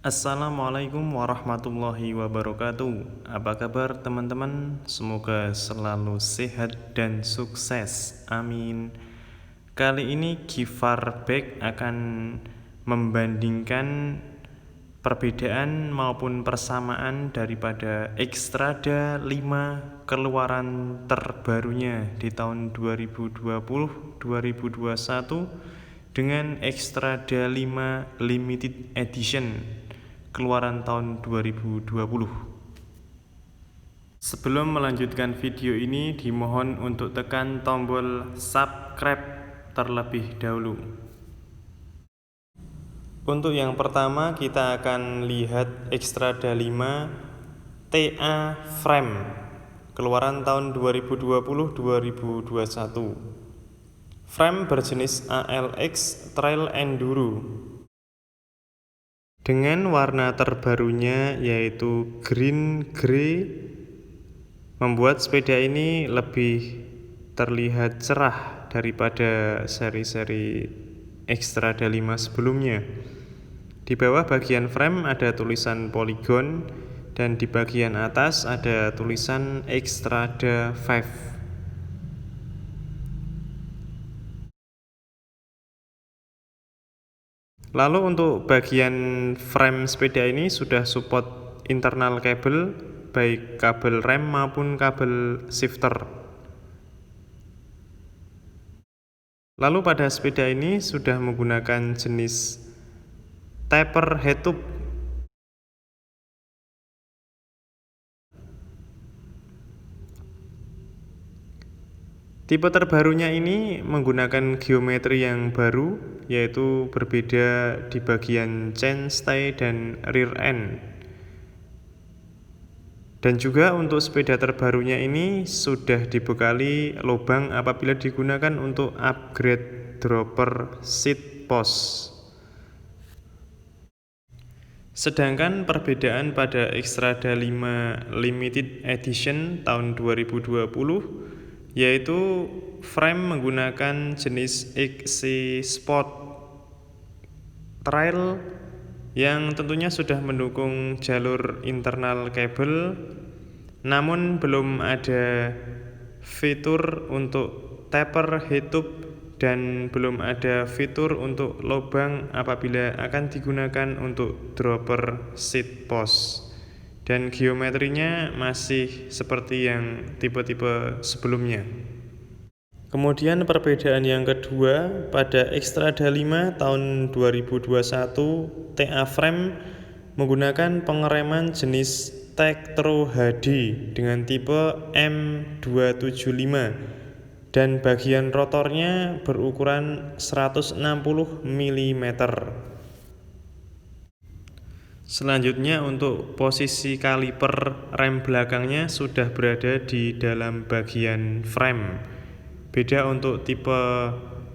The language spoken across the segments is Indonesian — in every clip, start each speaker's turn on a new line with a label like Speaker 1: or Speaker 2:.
Speaker 1: Assalamualaikum warahmatullahi wabarakatuh. Apa kabar teman-teman? Semoga selalu sehat dan sukses. Amin. Kali ini Gifar Bek akan membandingkan perbedaan maupun persamaan daripada Xstrada 5 keluaran terbarunya di tahun 2020-2021 dengan Xstrada 5 Limited Edition keluaran tahun 2020. Sebelum melanjutkan video ini, dimohon untuk tekan tombol subscribe terlebih dahulu. Untuk yang pertama kita akan lihat Xstrada 5 TA Frame keluaran tahun 2020-2021. Frame berjenis ALX Trail Enduro dengan warna terbarunya yaitu green grey membuat sepeda ini lebih terlihat cerah daripada seri-seri Xstrada 5 sebelumnya. Di bawah bagian frame ada tulisan Polygon dan di bagian atas ada tulisan Xstrada 5. Lalu untuk bagian frame sepeda ini sudah support internal kabel, baik kabel rem maupun kabel shifter. Lalu pada sepeda ini sudah menggunakan jenis taper head tube. Tipe terbarunya ini menggunakan geometri yang baru, yaitu berbeda di bagian chainstay dan rear end. Dan juga untuk sepeda terbarunya ini sudah dibekali lubang apabila digunakan untuk upgrade dropper seat post. Sedangkan perbedaan pada Xstrada 5 Limited Edition tahun 2020 yaitu frame menggunakan jenis XC Sport Trail yang tentunya sudah mendukung jalur internal kabel, namun belum ada fitur untuk taper head tube dan belum ada fitur untuk lubang apabila akan digunakan untuk dropper seat post. Dan geometrinya masih seperti yang tipe-tipe sebelumnya. Kemudian perbedaan yang kedua pada Xstrada 5 tahun 2021 TA Frame menggunakan pengereman jenis Tektro HD dengan tipe M275 dan bagian rotornya berukuran 160 mm. Selanjutnya untuk posisi kaliper rem belakangnya sudah berada di dalam bagian frame. Beda untuk tipe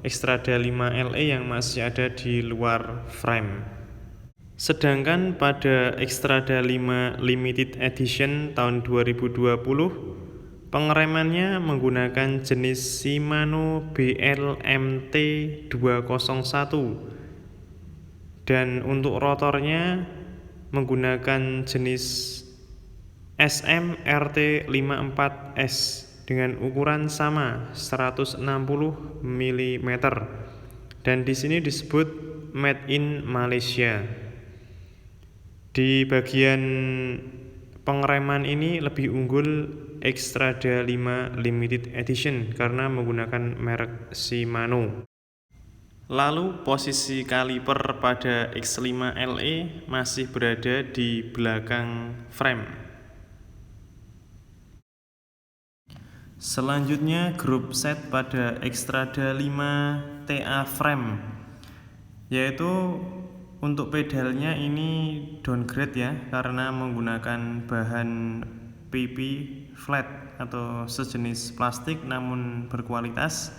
Speaker 1: Xstrada 5 LE yang masih ada di luar frame. Sedangkan pada Xstrada 5 Limited Edition tahun 2020 pengeremannya menggunakan jenis Shimano BLMT 201 dan untuk rotornya menggunakan jenis SMRT54S dengan ukuran sama 160 mm dan di sini disebut made in Malaysia. Di bagian pengereman ini lebih unggul Xstrada 5 Limited Edition karena menggunakan merek Shimano. Lalu posisi kaliper pada X5 LE masih berada di belakang frame. Selanjutnya grup set pada Xstrada 5 TA Frame, yaitu untuk pedalnya ini downgrade ya, karena menggunakan bahan PP flat atau sejenis plastik namun berkualitas.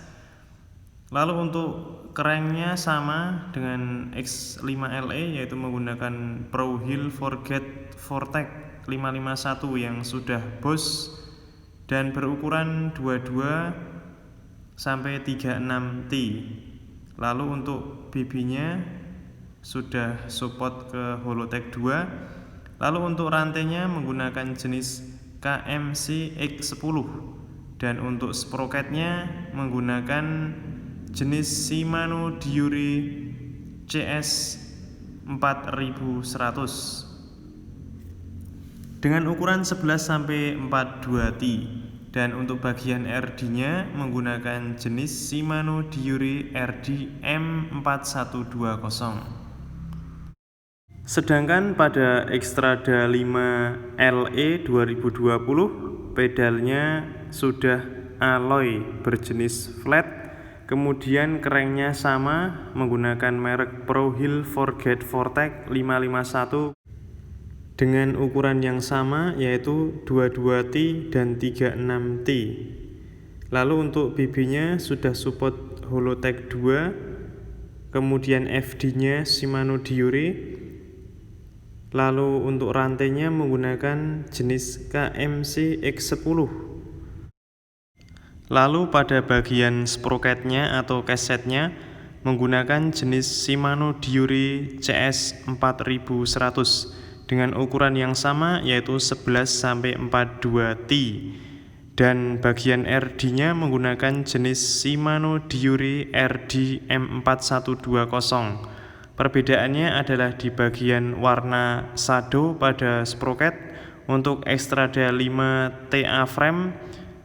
Speaker 1: Lalu untuk cranknya sama dengan X5 LE yaitu menggunakan Pro Hill Forget Vortex 551 yang sudah Boss dan berukuran 22 sampai 36 T. Lalu untuk BB-nya sudah support ke Holotech 2. Lalu untuk rantainya menggunakan jenis KMC X10 dan untuk sproketnya menggunakan jenis Shimano Diuri CS 4100 dengan ukuran 11-42 T, dan untuk bagian RD-nya menggunakan jenis Shimano Diuri RD M4120. Sedangkan pada Xstrada 5 LE 2020 pedalnya sudah alloy berjenis flat, kemudian cranknya sama menggunakan merek Pro Hill Forget Vortex 551 dengan ukuran yang sama yaitu 22T dan 36T. Lalu untuk BB-nya sudah support Holotech 2, kemudian FD-nya Shimano Diuri. Lalu untuk rantainya menggunakan jenis KMC X10. Lalu pada bagian sproketnya atau kesetnya menggunakan jenis Shimano Diuri CS 4100 dengan ukuran yang sama yaitu 11-42 T, dan bagian RD-nya menggunakan jenis Shimano Diuri RD M4120. Perbedaannya adalah di bagian warna shadow pada sproket. Untuk Xstrada 5 TA frame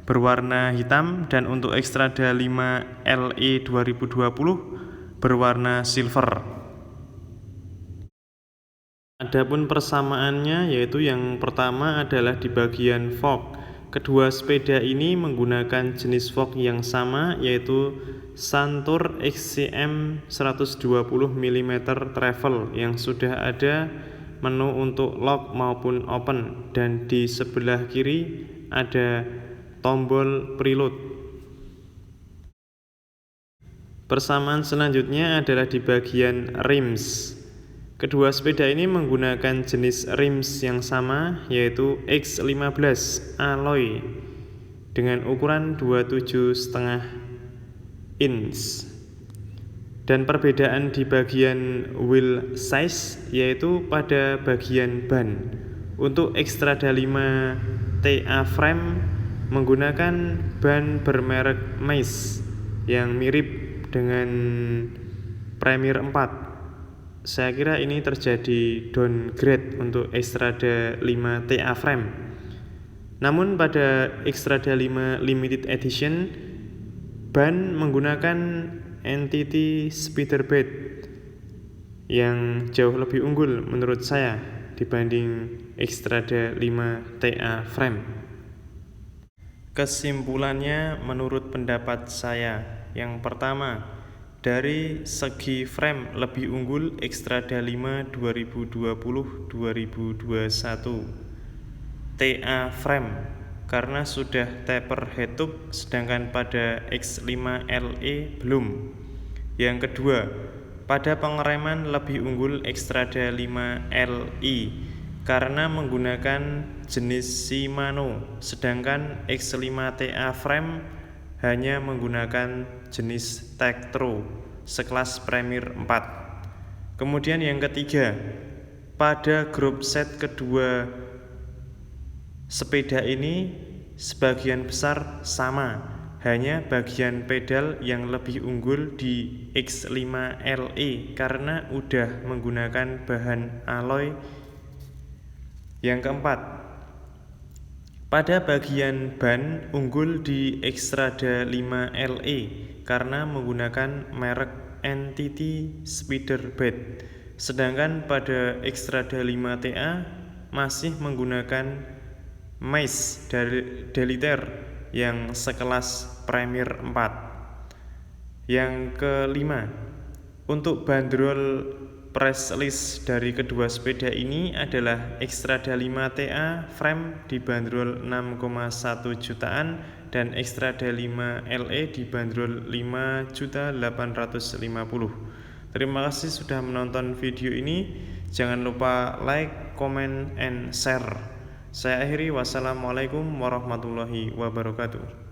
Speaker 1: berwarna hitam dan untuk Xstrada 5 LE 2020 berwarna silver. Adapun persamaannya yaitu yang pertama adalah di bagian fork. Kedua sepeda ini menggunakan jenis fork yang sama yaitu Santur XCM 120 mm travel yang sudah ada menu untuk lock maupun open, dan di sebelah kiri ada tombol preload. Persamaan selanjutnya adalah di bagian rims. Kedua sepeda ini menggunakan jenis rims yang sama yaitu X15 alloy dengan ukuran 27,5 inch. Dan perbedaan di bagian wheel size yaitu pada bagian ban. Untuk Xstrada 5 TA frame menggunakan ban bermerek Mace yang mirip dengan Premier 4. Saya kira ini terjadi downgrade untuk Xstrada 5 TA frame. Namun pada Xstrada 5 Limited Edition ban menggunakan NTT Speederbird yang jauh lebih unggul menurut saya dibanding Xstrada 5 TA frame. Kesimpulannya menurut pendapat saya, yang pertama, dari segi frame lebih unggul Xstrada 5 2020-2021 TA frame karena sudah taper headtube, sedangkan pada X5 LE belum. Yang kedua, pada pengereman lebih unggul Xstrada 5 LE karena menggunakan jenis Shimano, sedangkan X5 TA frame hanya menggunakan jenis Tektro sekelas Premier 4. Kemudian yang ketiga, pada grup set kedua sepeda ini sebagian besar sama, hanya bagian pedal yang lebih unggul di X5 LE karena udah menggunakan bahan alloy. Yang keempat, pada bagian ban unggul di Xstrada 5 LE karena menggunakan merek NTT Speederbird, sedangkan pada Xstrada 5 TA masih menggunakan Mace Deliter yang sekelas Premier 4. Yang kelima, untuk bandrol press list dari kedua sepeda ini adalah Xstrada 5 TA frame dibanderol 6,1 jutaan dan Xstrada 5 LE dibanderol 5.850.000. Terima kasih sudah menonton video ini. Jangan lupa like, comment, and share. Saya akhiri, wassalamualaikum warahmatullahi wabarakatuh.